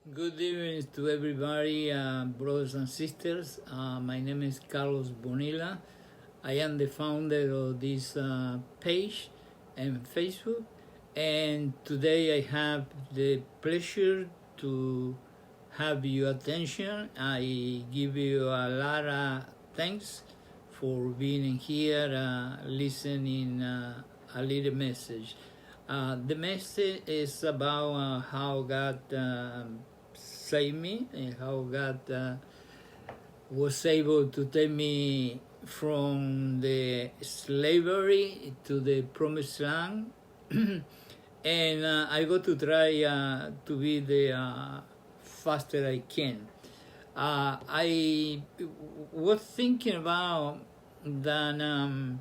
Good evening to everybody, brothers and sisters. My name is Carlos Bonilla. I am the founder of this page and Facebook, and today I have the pleasure to have your attention. I give you a lot of thanks for being here, listening a little message. The message is about how God saved me and how God was able to take me from the slavery to the promised land. And I got to try to be the faster I can. I was thinking about that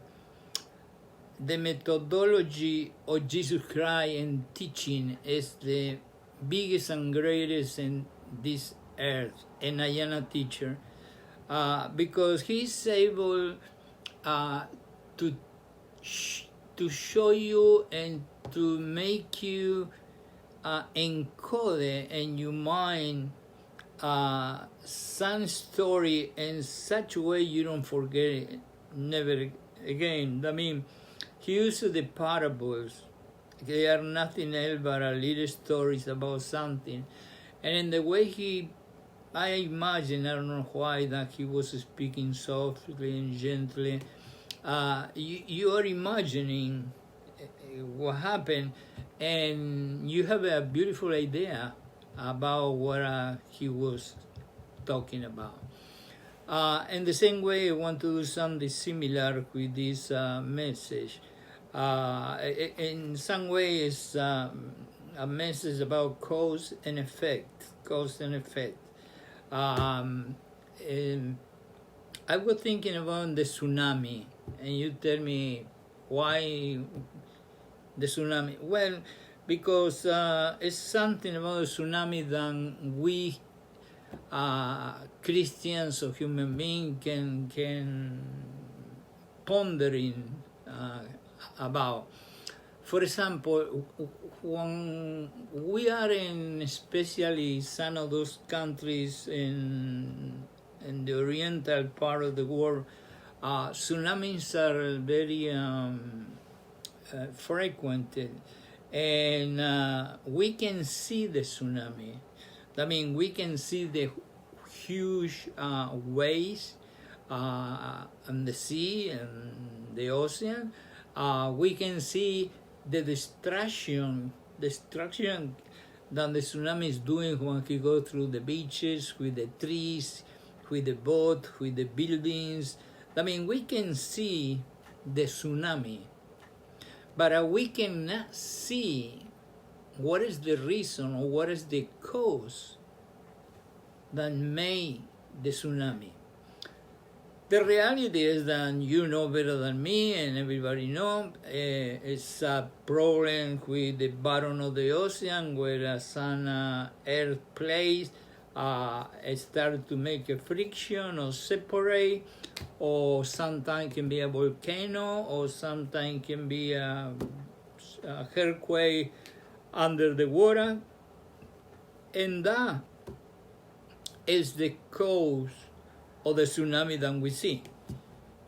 the methodology of Jesus Christ in teaching is the biggest and greatest in this earth, and I am a teacher, because he's able to show you and to make you encode in your mind some story in such a way you don't forget it never again. I mean, he uses the parables. They are nothing else but little stories about something. And in the way I imagine, I don't know why, that he was speaking softly and gently. You are imagining what happened, and you have a beautiful idea about what he was talking about. In the same way, I want to do something similar with this message. In some ways, a message about cause and effect. And I was thinking about the tsunami, and you tell me why the tsunami. Well, because it's something about the tsunami that we Christians or human beings can pondering about. For example, when we are in especially some of those countries in the oriental part of the world, tsunamis are very frequented, and we can see the tsunami. I mean, we can see the huge waves on the sea and the ocean. We can see the destruction that the tsunami is doing when he goes through the beaches, with the trees, with the boat, with the buildings. I mean, we can see the tsunami, but we cannot see what is the reason or what is the cause that made the tsunami. The reality is that you know better than me, and everybody knows, it's a problem with the bottom of the ocean, where some earth plates start to make a friction or separate, or sometimes can be a volcano, or sometimes can be a earthquake under the water, and that is the cause of the tsunami that we see.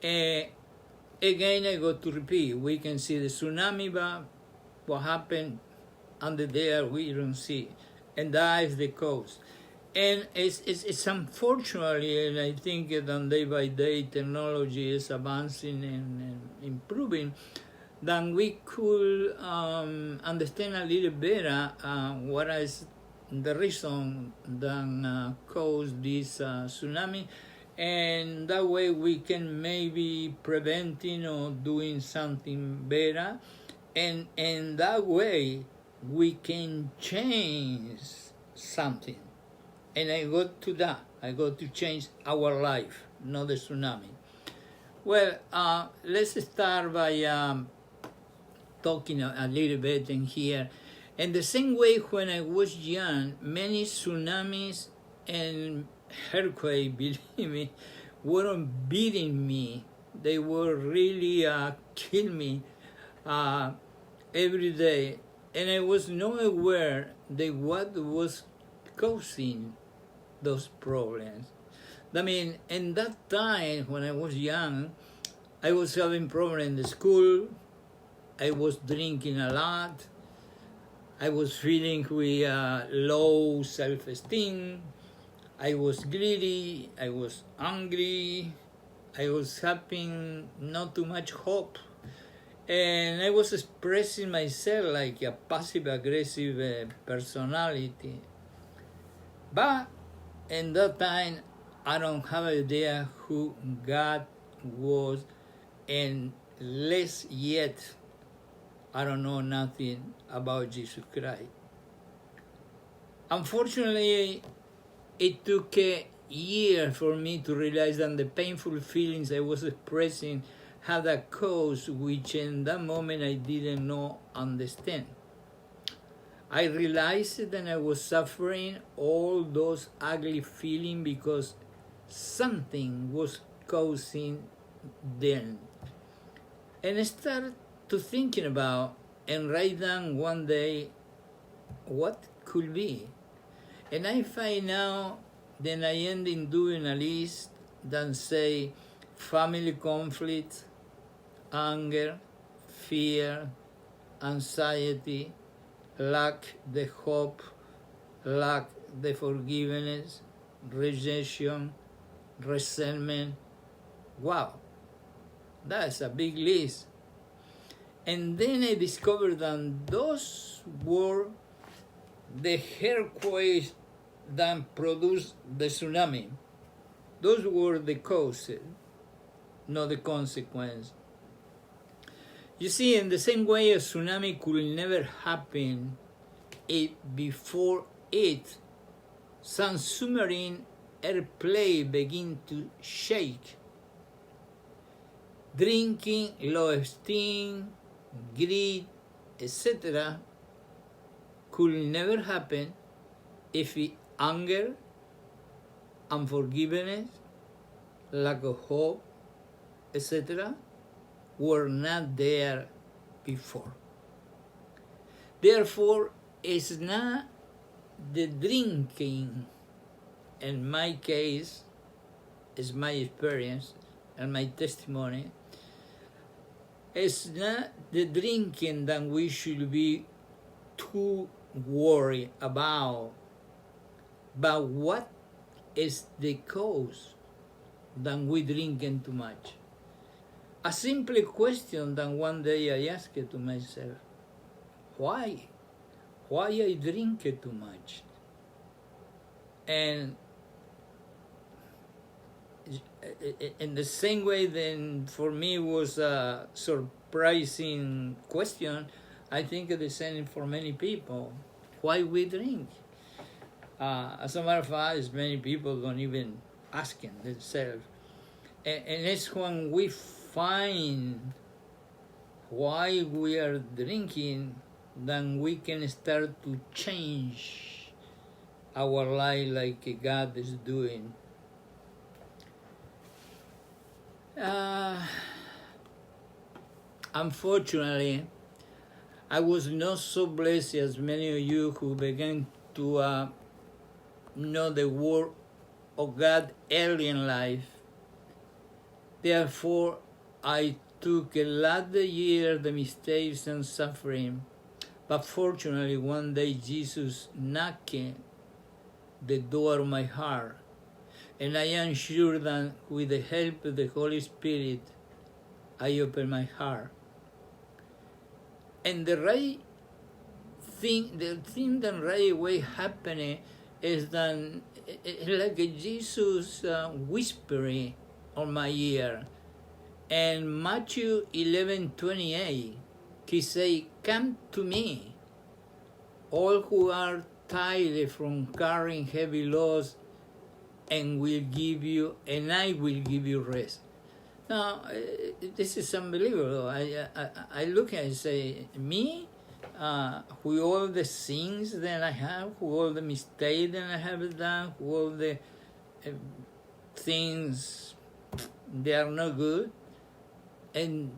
Again, I got to repeat, we can see the tsunami, but what happened under there we don't see, and that is the cause. And it's unfortunately, and I think that day by day technology is advancing and improving, then we could understand a little better what is the reason that caused this tsunami, and that way we can maybe preventing or doing something better, and that way we can change something. And I got to that. I got to change our life, not the tsunami. Well, let's start by talking a little bit in here. In the same way, when I was young, many tsunamis and earthquakes, believe me, weren't beating me. They were really killing me every day. And I was not aware that what was causing those problems. I mean, in that time when I was young, I was having problems in the school. I was drinking a lot. I was feeling with low self-esteem. I was greedy. I was angry. I was having not too much hope. And I was expressing myself like a passive-aggressive personality. But in that time, I don't have an idea who God was, and less yet, I don't know nothing about Jesus Christ. Unfortunately, it took a year for me to realize that the painful feelings I was expressing had a cause which in that moment I didn't know, understand. I realized that I was suffering all those ugly feelings because something was causing them. And I started to thinking about and write down one day what could be. And I find out, then I end in doing a list that say family conflict, anger, fear, anxiety, lack the hope, lack the forgiveness, rejection, resentment. Wow, that's a big list. And then I discovered that those were the earthquakes that produced the tsunami. Those were the causes, not the consequence. You see, in the same way a tsunami could never happen if before it some submarine airplane begin to shake. Drinking, low esteem, greed, etc. could never happen if anger, unforgiveness, lack of hope, etc. were not there before. Therefore, it's not the drinking, in my case, is my experience and my testimony, it's not the drinking that we should be too worried about, but what is the cause that we drinking too much? A simple question that one day I asked to myself, why? Why I drink too much? And in the same way, then for me was a surprising question. I think the same for many people. Why we drink? As a matter of fact, many people don't even asking themselves. And it's when we find why we are drinking, then we can start to change our life like God is doing. Unfortunately, I was not so blessed as many of you who began to know the word of God early in life. Therefore, I took a lot of years, the mistakes and suffering, but fortunately one day Jesus knocked the door of my heart, and I am sure that with the help of the Holy Spirit, I opened my heart. And the thing that right away happened is that like Jesus whispering on my ear. And Matthew 11:28, he say, "Come to me, all who are tired from carrying heavy loads, and I will give you rest." Now, this is unbelievable. I look and say, me, with all the sins that I have, with all the mistakes that I have done, with all the things that are not good, and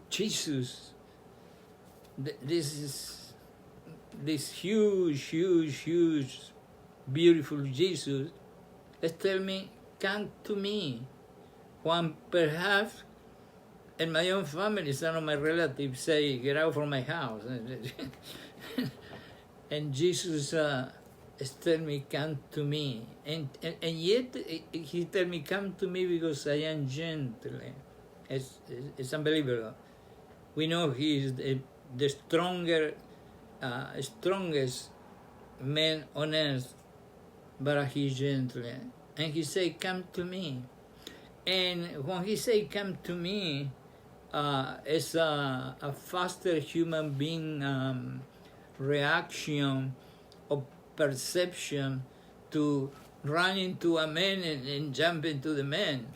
Jesus, this huge beautiful Jesus, tell me, come to me. When perhaps in my own family, some of my relatives say, get out from my house. And Jesus tell me, come to me. And yet he tell me, come to me because I am gentle. It's unbelievable. We know he is the strongest man on earth, but he's gentle. And he say, come to me. And when he say, come to me, it's a faster human being reaction or perception to run into a man and jump into the man.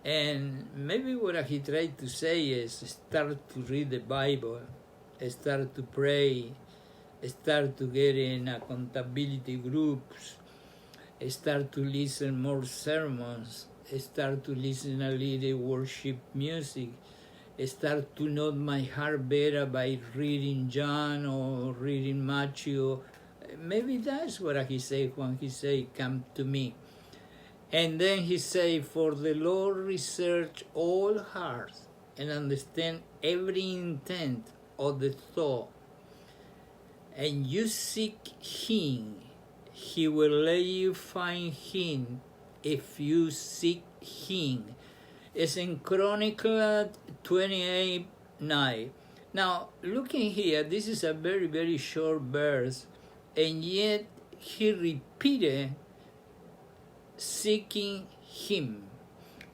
And maybe what he tried to say is start to read the Bible, start to pray, start to get in accountability groups, start to listen more sermons, start to listen a little worship music, start to know my heart better by reading John or reading Matthew. Maybe that's what he said when he said, come to me. And then he said, for the Lord research all hearts and understand every intent of the thought. And you seek him, he will let you find him if you seek him. It's in Chronicles 28:9. Now, looking here, this is a very, very short verse, and yet he repeated seeking him.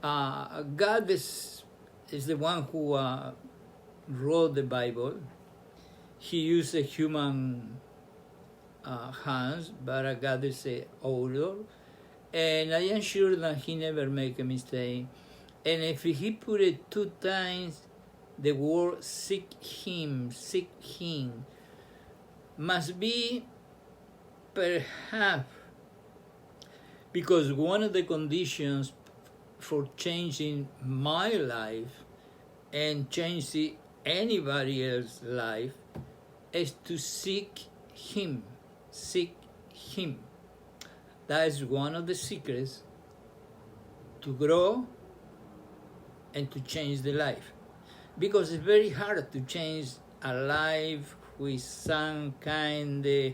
God is the one who wrote the Bible. He used a human hands, but God is the author. And I am sure that he never make a mistake. And if he put it 2 times, the word seek him, must be perhaps because one of the conditions for changing my life and changing anybody else's life is to seek him. That is one of the secrets to grow and to change the life. Because it's very hard to change a life with some kind of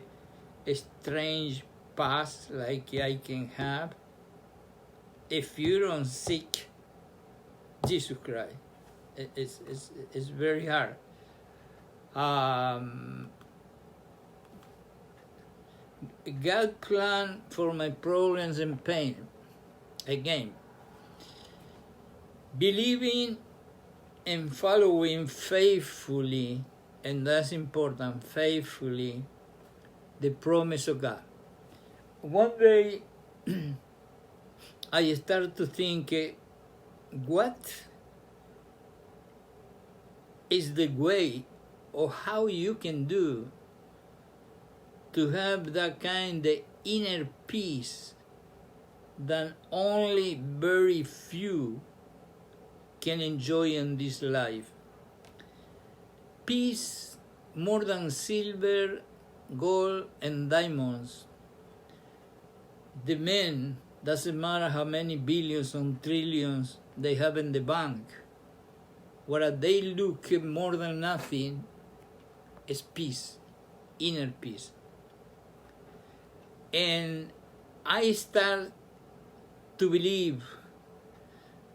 strange past like I can have if you don't seek Jesus Christ. It's very hard. God planned for my problems and pain. Again, believing and following faithfully, and that's important, faithfully, the promise of God. One day, I started to think, what is the way or how you can do to have that kind of inner peace that only very few can enjoy in this life. Peace more than silver, gold, and diamonds. The men, doesn't matter how many billions and trillions they have in the bank, what they look more than nothing is peace, inner peace. And I start to believe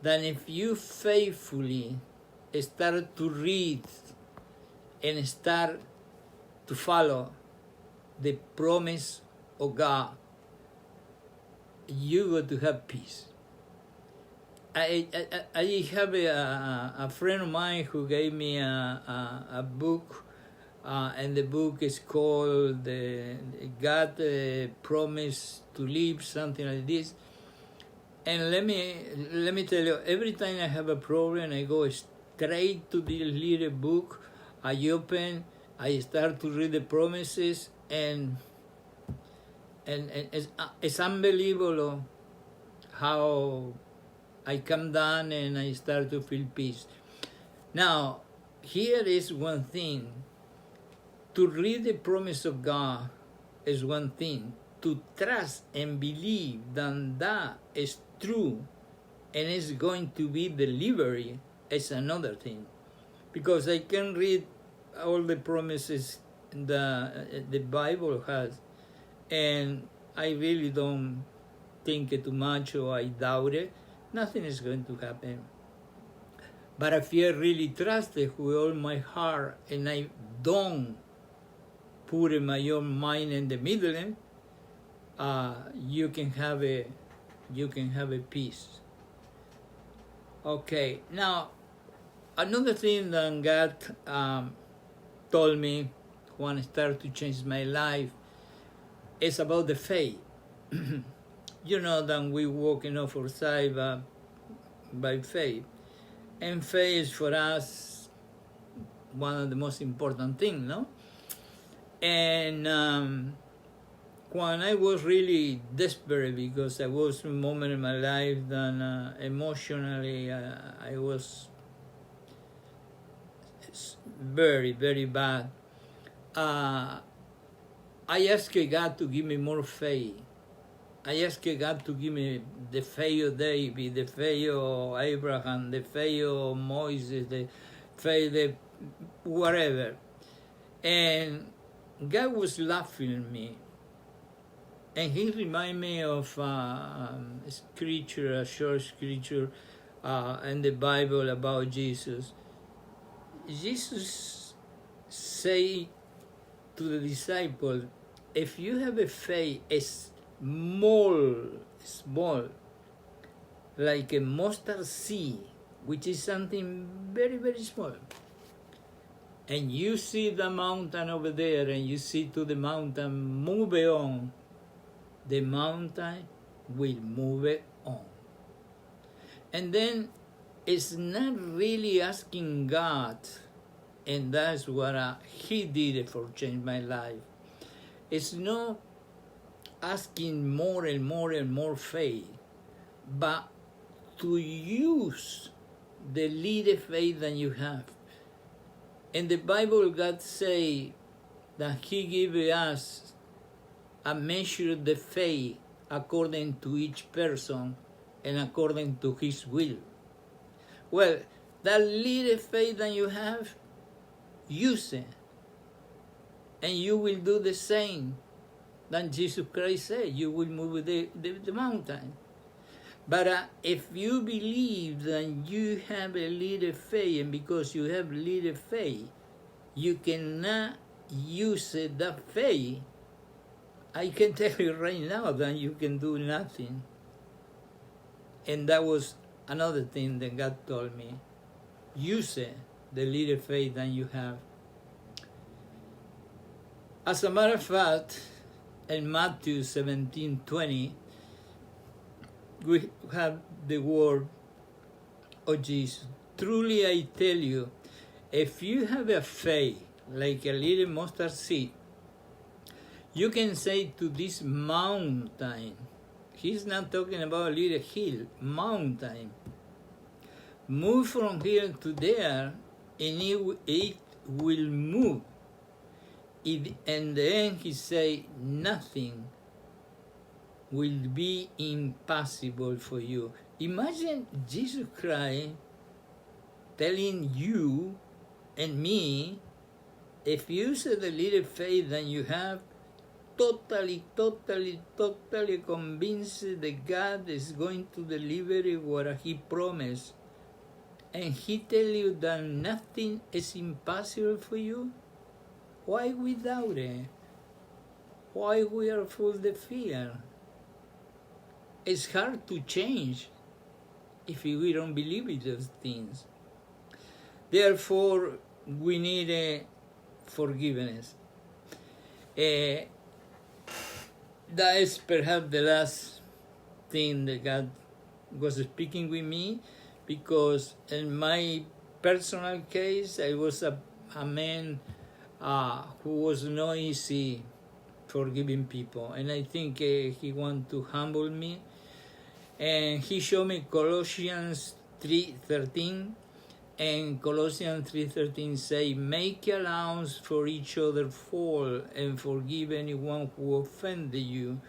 that if you faithfully start to read and start to follow the promise of God, you got to have peace. I have a friend of mine who gave me a book, and the book is called God Promise to Live, something like this. And let me tell you, every time I have a problem, I go straight to this little book. I open, I start to read the promises, and it's unbelievable how I come down and I start to feel peace. Now, here is one thing. To read the promise of God is one thing. to trust and believe that that is true and is going to be delivered is another thing. Because I can read all the promises the Bible has, and I really don't think it too much, or I doubt it. Nothing is going to happen. But if I really trust it with all my heart, and I don't put in my own mind in the middle, you can have a peace. Okay, now another thing that God told me when I started to change my life is about the faith. You know that we walk in our side by faith, and faith is for us one of the most important things, no? And when I was really desperate, because I was in a moment in my life that emotionally I was very, very bad, I asked God to give me more faith. I asked God to give me the faith of David, the faith of Abraham, the faith of Moses, the faith of whatever. And God was laughing at me. And he reminded me of a scripture, a short scripture in the Bible about Jesus. Jesus said to the disciples, if you have a faith small, like a mustard seed, which is something very, very small, and you see the mountain over there, and you see to the mountain, move it on, the mountain will move it on. And then it's not really asking God, and that's what he did for change my life. It's not asking more and more and more faith, but to use the little faith that you have. In the Bible, God say that he gave us a measure of the faith according to each person and according to his will. Well, that little faith that you have, use it, and you will do the same that Jesus Christ said. You will move the mountain. But if you believe that you have a little faith, and because you have little faith, you cannot use that faith, I can tell you right now that you can do nothing. And that was another thing that God told me. Use it, the little faith that you have. As a matter of fact, in Matthew 17:20, we have the word of Jesus. Truly I tell you, if you have a faith like a little mustard seed, you can say to this mountain, he's not talking about a little hill, mountain, move from here to there, and it will move. And then he say, nothing will be impossible for you. Imagine Jesus Christ telling you and me, if you say the little faith that you have, totally convinced that God is going to deliver what he promised, and he tell you that nothing is impossible for you, why we doubt it? Why we are full of fear? It's hard to change if we don't believe in those things. Therefore, we need forgiveness. That is perhaps the last thing that God was speaking with me, because in my personal case, I was a man who was not easy forgiving people, and I think he wanted to humble me, and he showed me Colossians 3:13, and Colossians 3:13 say, make allowance for each other's fault and forgive anyone who offended you,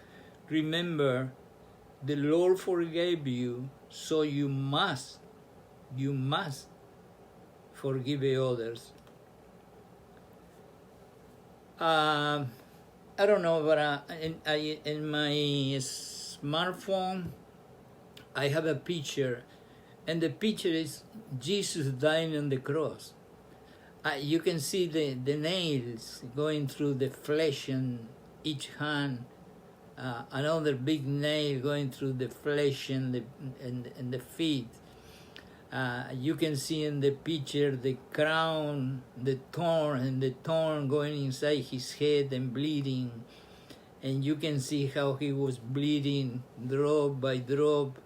remember, the Lord forgave you, so you must forgive others. I don't know, but in my smartphone, I have a picture, and the picture is Jesus dying on the cross. You can see the nails going through the flesh in each hand, another big nail going through the flesh and the feet. You can see in the picture the crown, the thorn going inside his head and bleeding. And you can see how he was bleeding drop by drop.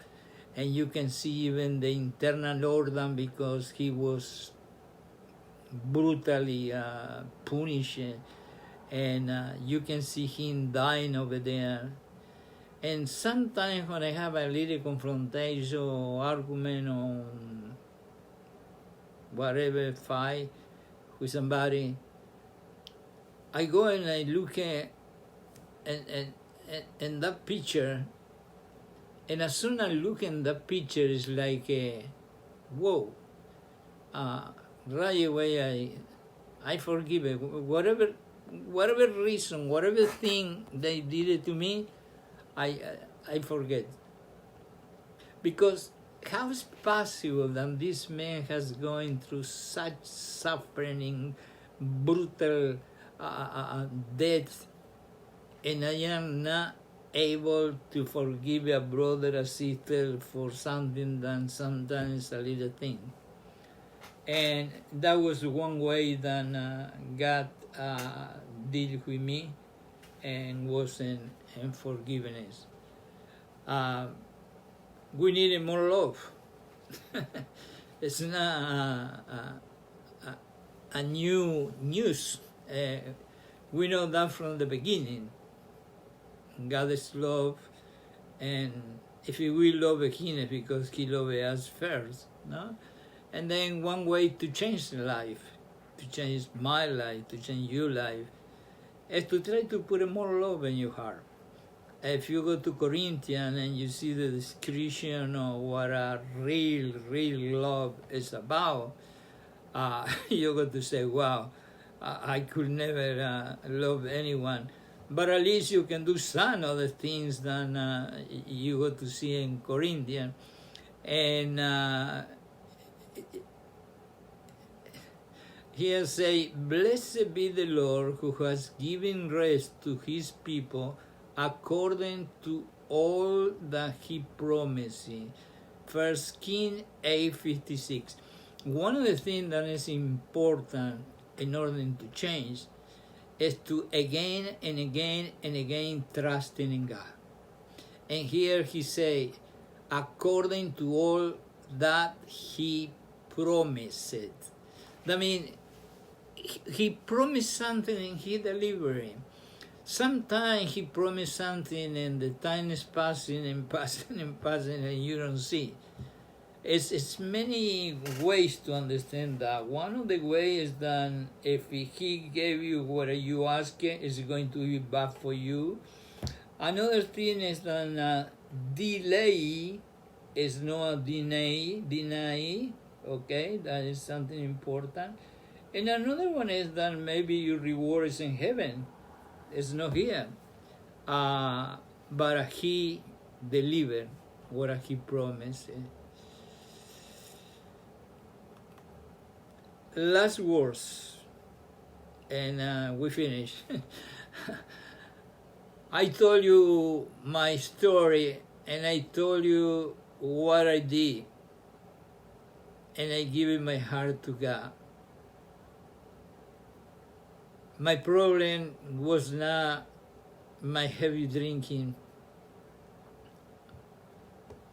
And you can see even the internal organ, because he was brutally punished. And you can see him dying over there. And sometimes when I have a little confrontation or argument or whatever, fight with somebody, I go and I look at and that picture, and as soon as I look in that picture, it's like, whoa, right away I forgive it. Whatever reason, whatever thing they did it to me, I forget. Because how is possible that this man has going through such suffering, brutal death, and I am not able to forgive a brother or sister for something that sometimes a little thing. And that was one way that God dealt with me, and was in forgiveness. We needed more love. It's not a new news. We know that from the beginning. God is love, and if we love Him, it's because He loved us first, no? And then one way to change life, to change my life, to change your life, is to try to put more love in your heart. If you go to Corinthians and you see the description of what a real love is about, you're going to say, wow, I could never love anyone. But at least you can do some other things than you go to see in Corinthians. And here say, blessed be the Lord who has given rest to His people according to all that He promised. 1 Kings 8:56. One of the things that is important in order to change is to again and again trusting in God. And here he say, according to all that He promised. That means He promised something and He delivered. Sometimes He promised something and the time is passing and you don't see. It's many ways to understand that. One of the ways is that if He gave you what you ask, it's going to be back for you. Another thing is that delay is not deny, okay? That is something important. And another one is that maybe your reward is in heaven. It's not here. But He delivered what He promised. Last words, and we finish. I told you my story, and I told you what I did, and I give my heart to God. My problem was not my heavy drinking.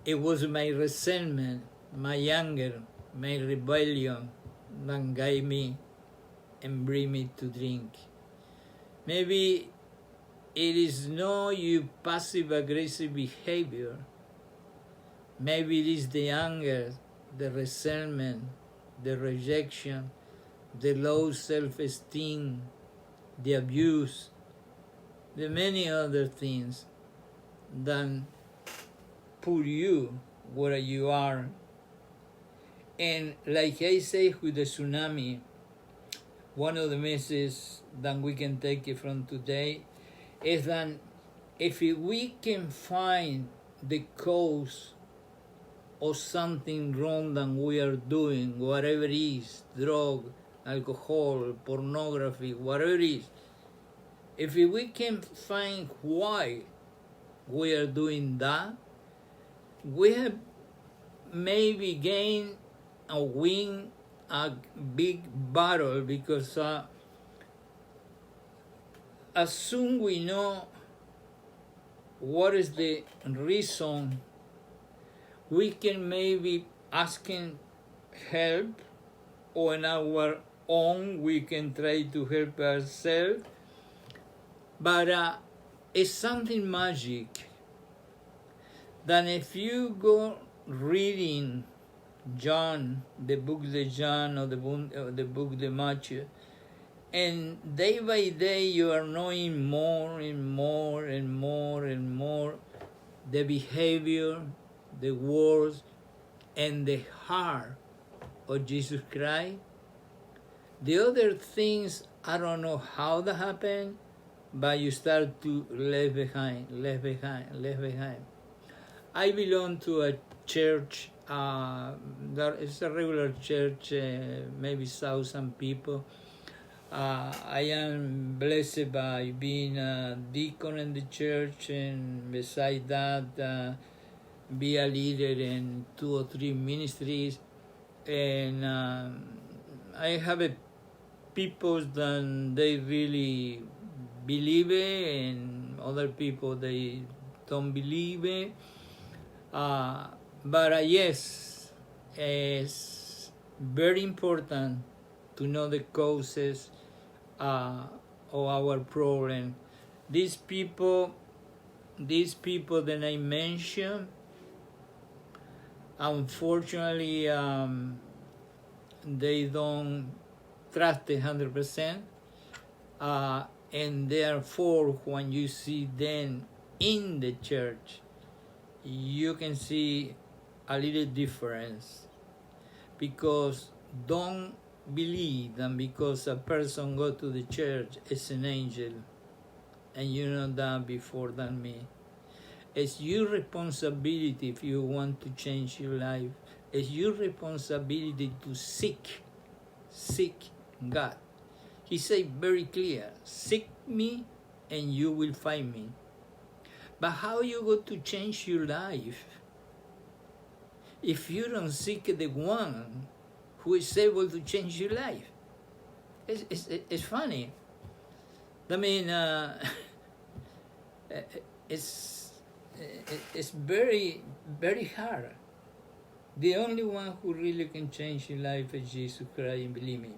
It was my resentment, my anger, my rebellion that gave me and bring me to drink. Maybe it is not your passive-aggressive behavior. Maybe it is the anger, the resentment, the rejection, the low self-esteem, the abuse, the many other things than put you where you are. And like I say with the tsunami, one of the messages that we can take it from today is that if we can find the cause of something wrong that we are doing, whatever it is, drug, alcohol, pornography, whatever it is, if we can find why we are doing that, we have maybe gained or win a big battle, because as soon we know what is the reason, we can maybe asking help, or on our own we can try to help ourselves. But it's something magic that if you go reading John, the book of John, or the book of Matthew, and day by day you are knowing more and more and more and more the behavior, the words, and the heart of Jesus Christ. The other things, I don't know how that happened, but you start to leave behind. I belong to a church, that is a regular church, maybe 1,000 people. I am blessed by being a deacon in the church, and beside that, be a leader in 2 or 3 ministries. And I have people that they really believe it, and other people they don't believe it. But yes, it's very important to know the causes of our problem. These people that I mentioned, unfortunately, they don't trust 100%, and therefore when you see them in the church, you can see a little difference, because don't believe that because a person go to the church is an angel, and you know that before than me. It's your responsibility if you want to change your life. It's your responsibility to seek God. He said very clear, seek me and you will find me. But how you go to change your life if you don't seek the one who is able to change your life? It's funny. I mean, it's very, very hard. The only one who really can change your life is Jesus Christ, and believe me.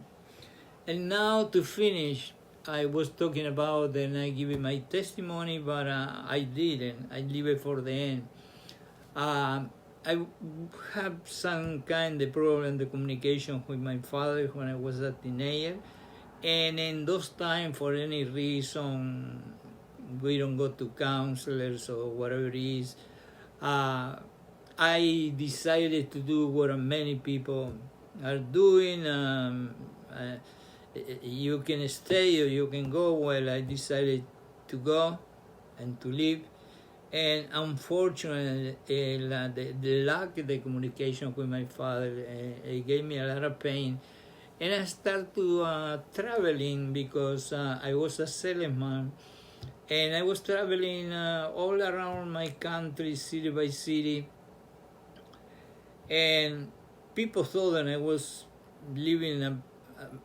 And now to finish, I was talking about, and I give you my testimony, but I didn't. I leave it for the end. I have some kind of problem, the communication with my father when I was a teenager. And in those times, for any reason, we don't go to counselors or whatever it is. I decided to do what many people are doing. You can stay or you can go. Well, I decided to go and to live. And unfortunately, the lack of the communication with my father, it gave me a lot of pain. And I started to traveling, because I was a salesman. And I was traveling all around my country, city by city. And people thought that I was living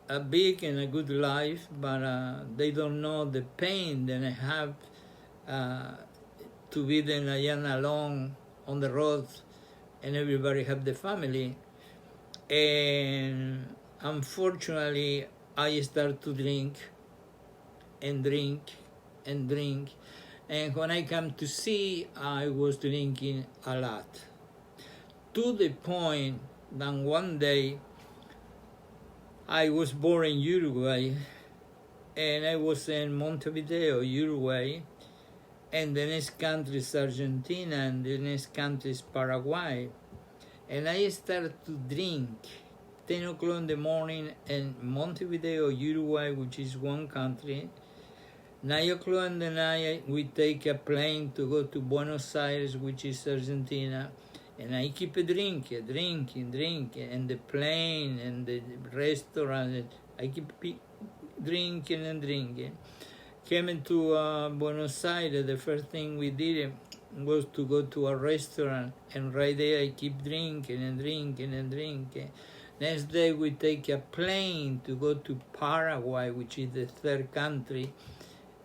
a big and a good life, but they don't know the pain that I have to be then I am alone on the road, and everybody have the family. And unfortunately, I start to drink and drink and drink. And when I come to see, I was drinking a lot. To the point that one day, I was born in Uruguay, and I was in Montevideo, Uruguay, and the next country is Argentina, and the next country is Paraguay. And I started to drink 10 o'clock in the morning in Montevideo, Uruguay, which is one country. 9 o'clock in the night, we take a plane to go to Buenos Aires, which is Argentina. And I keep drinking, and the plane and the restaurant, I keep drinking and drinking. Came to Buenos Aires, the first thing we did was to go to a restaurant, and right there I keep drinking and drinking and drinking. Next day we take a plane to go to Paraguay, which is the third country,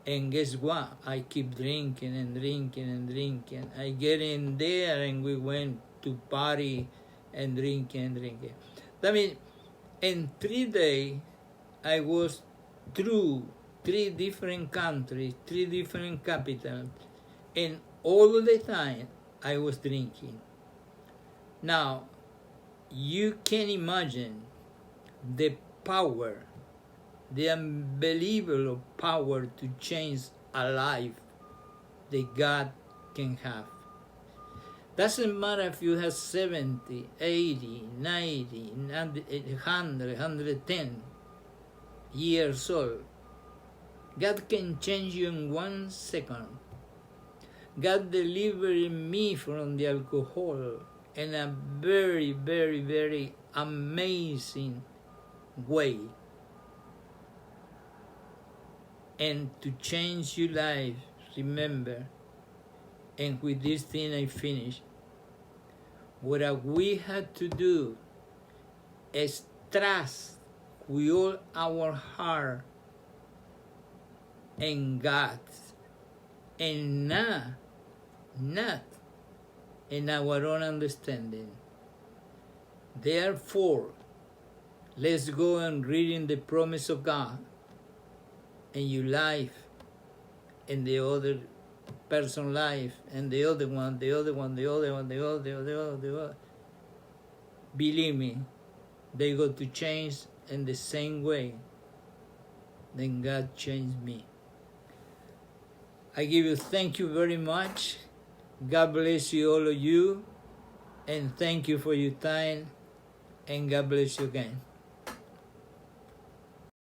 and guess what? I keep drinking and drinking and drinking. I get in there and we went to party and drinking and drinking. That means in 3 days I was through 3 different countries, 3 different capitals, and all the time I was drinking. Now, you can imagine the power, the unbelievable power to change a life that God can have. Doesn't matter if you have 70, 80, 90, 100, 110 years old. God can change you in 1 second. God delivered me from the alcohol in a very, very, very amazing way. And to change your life, remember, and with this thing I finish, what we had to do is trust with all our heart in God, and not in our own understanding. Therefore, let's go and read in the promise of God in your life, in the other person's life, and the other one. Believe me, they go to change in the same way then God changed me. I give you thank you very much. God bless you, all of you, and thank you for your time, and God bless you again.